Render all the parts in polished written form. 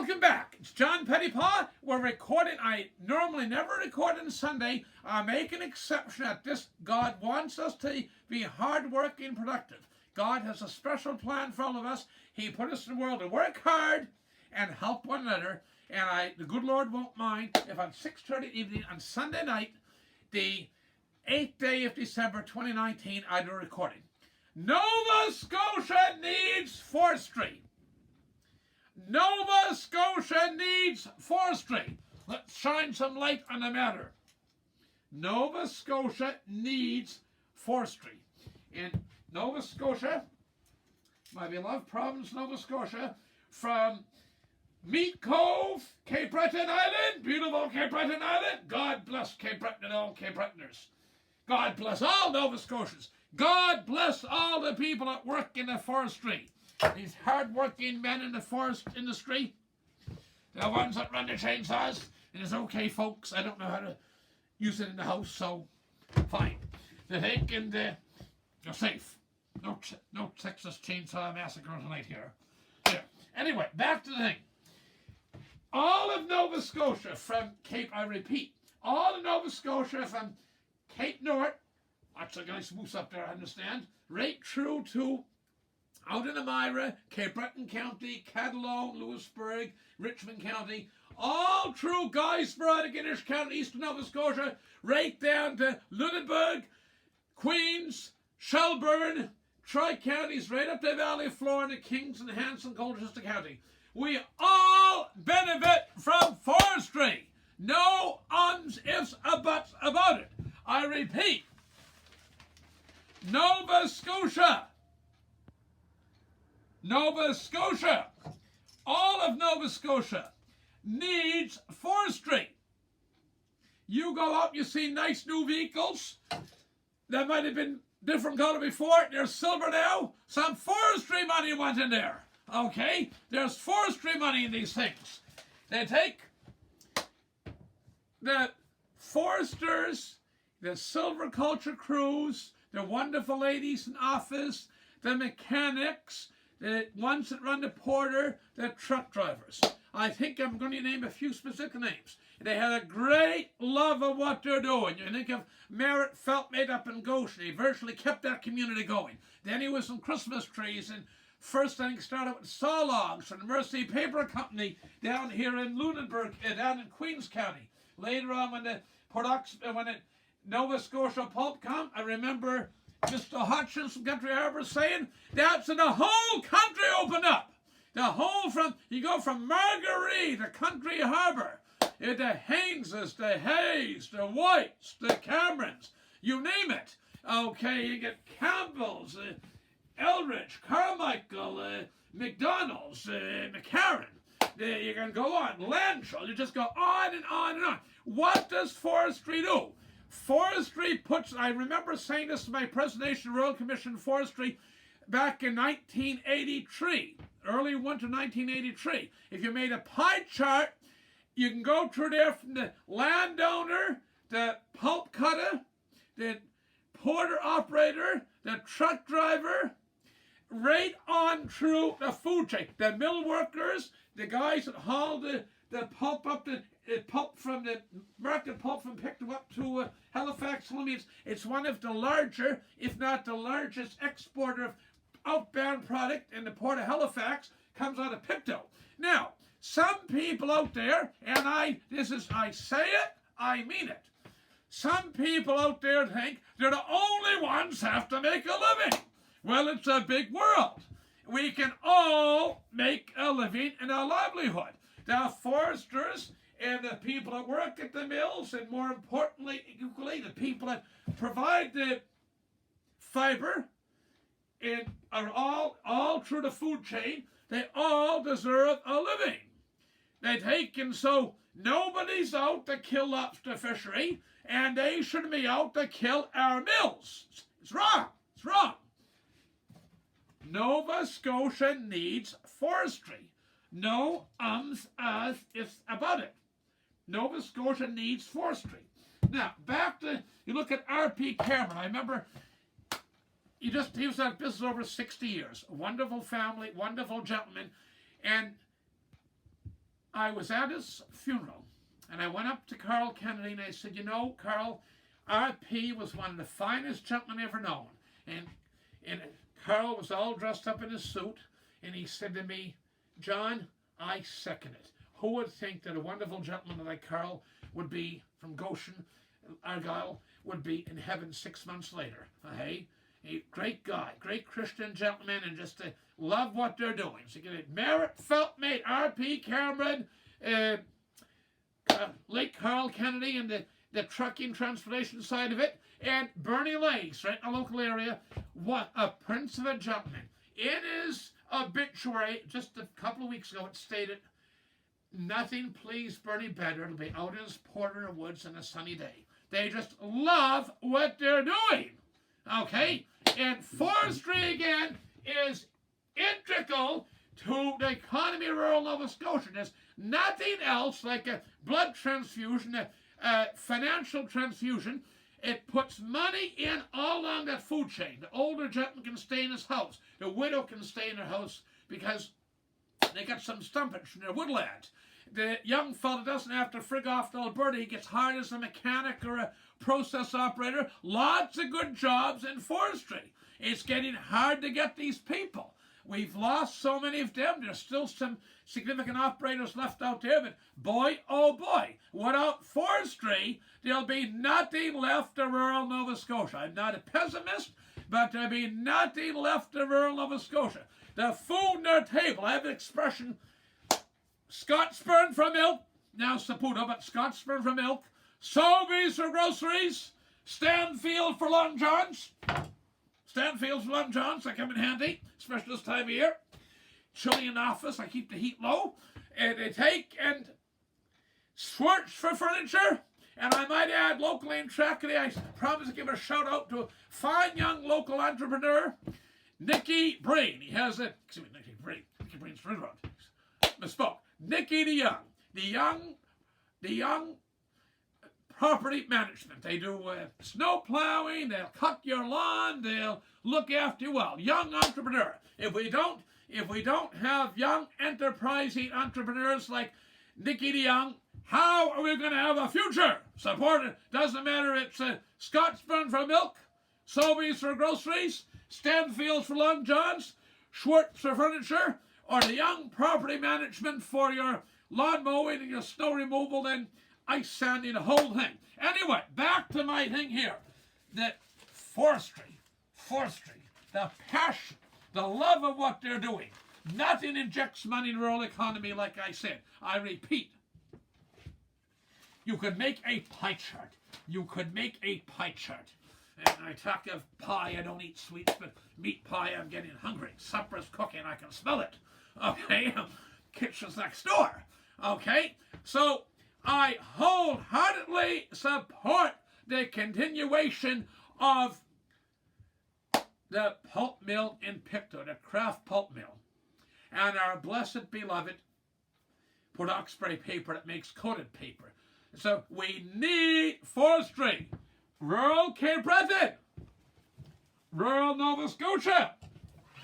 Welcome back. It's John Pettipas. We're recording. I normally never record on Sunday. I make an exception at this. God wants us to be hard-working, productive. God has a special plan for all of us. He put us in the world to work hard and help one another. And the good Lord won't mind if on 6:30 evening on Sunday night, the 8th day of December 2019, I do a recording. Nova Scotia needs forestry. Nova Scotia needs forestry. Let's shine some light on the matter. Nova Scotia needs forestry. In Nova Scotia, my beloved province, Nova Scotia, from Meat Cove, Cape Breton Island, beautiful Cape Breton Island. God bless Cape Breton and all Cape Bretoners. God bless all Nova Scotians. God bless all the people that work in the forestry. These hard-working men in the forest industry, the ones that run the chainsaws. And it's okay, folks. I don't know how to use it in the house, so fine. They're thinking you're safe. No Texas Chainsaw Massacre tonight here. There. Anyway, back to the thing. All of Nova Scotia from Cape, I repeat, all of Nova Scotia from Cape North, lots of nice moose up there, I understand, right through to out in Elmira, Cape Breton County, Catalone, Louisburg, Richmond County, all through Guysborough, Guinness County, eastern Nova Scotia, right down to Lunenburg, Queens, Shelburne, Tri-Counties, right up to Valley of Florida, Kings and Hanson, Colchester County. We all benefit from forestry. No ums, ifs, or buts about it. I repeat, Nova Scotia, all of Nova Scotia needs forestry. You go out, you see nice new vehicles that might have been different color before. They're silver now. Some forestry money went in there. Okay? There's forestry money in these things. They take the foresters, the silviculture crews, the wonderful ladies in office, the mechanics, the ones that run the porter, the truck drivers. I think I'm going to name a few specific names. They had a great love of what they're doing. You think of Merritt Felt made up in Goshen. He virtually kept that community going. Then he was some Christmas trees, and first I think started with saw logs from the Mercy Paper Company down here in Lunenburg, down in Queens County. Later on, when the Nova Scotia pulp come, I remember Mr. Hutchins from Country Harbor saying, that's when the whole country opened up. The whole you go from Marguerite to Country Harbor, the Hayneses, the Hayes, the Whites, the Camerons, you name it. Okay, you get Campbell's, Eldridge, Carmichael, McDonald's, McCarran. You can go on, Landshall, you just go on and on and on. What does forestry do? Forestry puts, I remember saying this to my presentation of Royal Commission Forestry back in 1983, early winter 1983. If you made a pie chart, you can go through there from the landowner, the pulp cutter, the porter operator, the truck driver, right on through the food chain. The mill workers, the guys that haul the pulp up, the pulp from the market pulp from picked up to Halifax. It's one of the larger, if not the largest exporter of outbound product in the port of Halifax, comes out of Pictou. Now, some people out there, and I say it, I mean it. Some people out there think they're the only ones have to make a living. Well, it's a big world. We can all make a living and a livelihood. The foresters and the people that work at the mills, and more importantly, equally, the people that provide the fiber, and are all through the food chain, they all deserve a living. And so nobody's out to kill lobster fishery, and they shouldn't be out to kill our mills. It's wrong. It's wrong. Nova Scotia needs forestry. No ums, ahs, ifs about it. Nova Scotia needs forestry. Now, back to, you look at R.P. Cameron. I remember he was in that business over 60 years. A wonderful family, wonderful gentleman. And I was at his funeral, and I went up to Carl Kennedy, and I said, you know, Carl, RP was one of the finest gentlemen ever known. And Carl was all dressed up in his suit, and he said to me, John, I second it. Who would think that a wonderful gentleman like Carl would be from Goshen, Argyll, would be in heaven 6 months later? Hey, a great guy, great Christian gentleman, and just to love what they're doing. So you get it, Merritt, Feltmate, R.P. Cameron, late Carl Kennedy, and the trucking transportation side of it, and Bernie Lace, right in the local area. What a prince of a gentleman. In his obituary, just a couple of weeks ago, it stated, nothing pleased Bernie better to be out in his Porter Woods on a sunny day. They just love what they're doing. Okay? And forestry, again, is integral to the economy of rural Nova Scotia. There's nothing else like a blood transfusion, a financial transfusion. It puts money in all along that food chain. The older gentleman can stay in his house. The widow can stay in her house because they got some stumpage from their woodlands. The young fellow doesn't have to frig off to Alberta. He gets hired as a mechanic or a process operator. Lots of good jobs in forestry. It's getting hard to get these people. We've lost so many of them. There's still some significant operators left out there, but boy, oh boy, without forestry, there'll be nothing left of rural Nova Scotia. I'm not a pessimist, but there'll be nothing left of rural Nova Scotia. The food on their table, I have an expression, Scotsburn for milk, now Saputo, but Scotsburn for milk, Sobeys for groceries, Stanfield for Long Johns. Stanfields for Long Johns, they come in handy, especially this time of year. Chilly in office, I keep the heat low. And they take and Schwartz for furniture. And I might add, locally in Tracadie, I promise to give a shout out to a fine young local entrepreneur, Nicky Breen. He has a, excuse me, Nicky Breen. Nicky Breen's for road. Misspoke. Nicky the young property management. They do snow plowing, they'll cut your lawn, they'll look after you well. Young entrepreneur. If we don't have young enterprising entrepreneurs like Nicky DeYoung, how are we going to have a future? Support it. Doesn't matter it's Scotsburn for milk, Sobeys for groceries, Stanfields for Long Johns, Schwartz for furniture, or the young property management for your lawn mowing and your snow removal, then ice sanding, the whole thing. Anyway, back to my thing here. That forestry, the passion, the love of what they're doing. Nothing injects money in the rural economy, like I said. I repeat, you could make a pie chart. You could make a pie chart. And I talk of pie, I don't eat sweets, but meat pie, I'm getting hungry. Supper's cooking, I can smell it. Okay, kitchen's next door. Okay, so I wholeheartedly support the continuation of the pulp mill in Pictou, the craft pulp mill, and our blessed beloved Port Hawkesbury paper that makes coated paper. So we need forestry. Rural Cape Breton, rural Nova Scotia.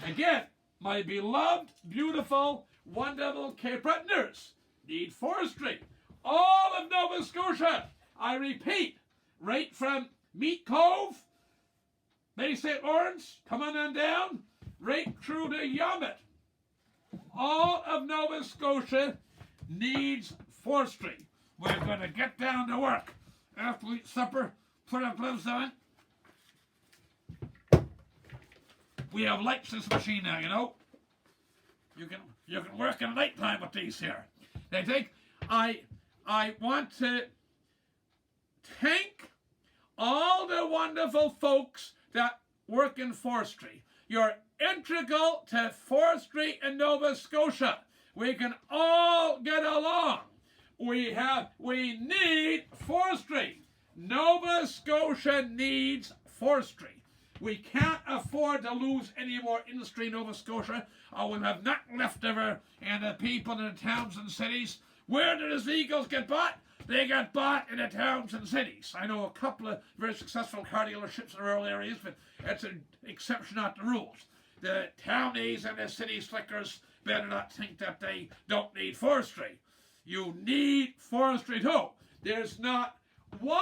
Again, my beloved, beautiful, wonderful Cape Bretoners need forestry. All of Nova Scotia, I repeat, right from Meat Cove, Bay St. Lawrence, come on down, right through to Yarmouth. All of Nova Scotia needs forestry. We're going to get down to work. After we eat supper, put our gloves on. We have lights in this machine now, you know. You can work in nighttime with these here. They think I want to thank all the wonderful folks that work in forestry. You're integral to forestry in Nova Scotia. We can all get along. We need forestry. Nova Scotia needs forestry. We can't afford to lose any more industry in Nova Scotia, or we'll have nothing left over, and the people in the towns and cities. Where do the vehicles get bought? They get bought in the towns and cities. I know a couple of very successful car dealerships in rural areas, but that's an exception, not the rules. The townies and the city slickers better not think that they don't need forestry. You need forestry too. There's not one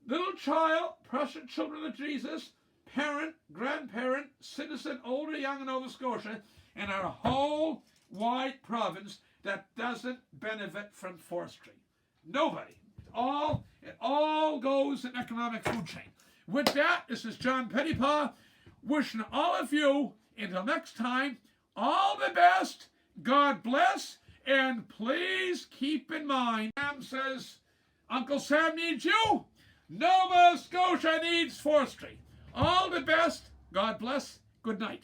little child, precious children of Jesus, parent, grandparent, citizen, old or young in Nova Scotia, in our whole wide province that doesn't benefit from forestry. Nobody. It all goes in economic food chain. With that, this is John Pettipas wishing all of you, until next time, all the best, God bless, and please keep in mind, Sam says, Uncle Sam needs you, Nova Scotia needs forestry. All the best, God bless, good night.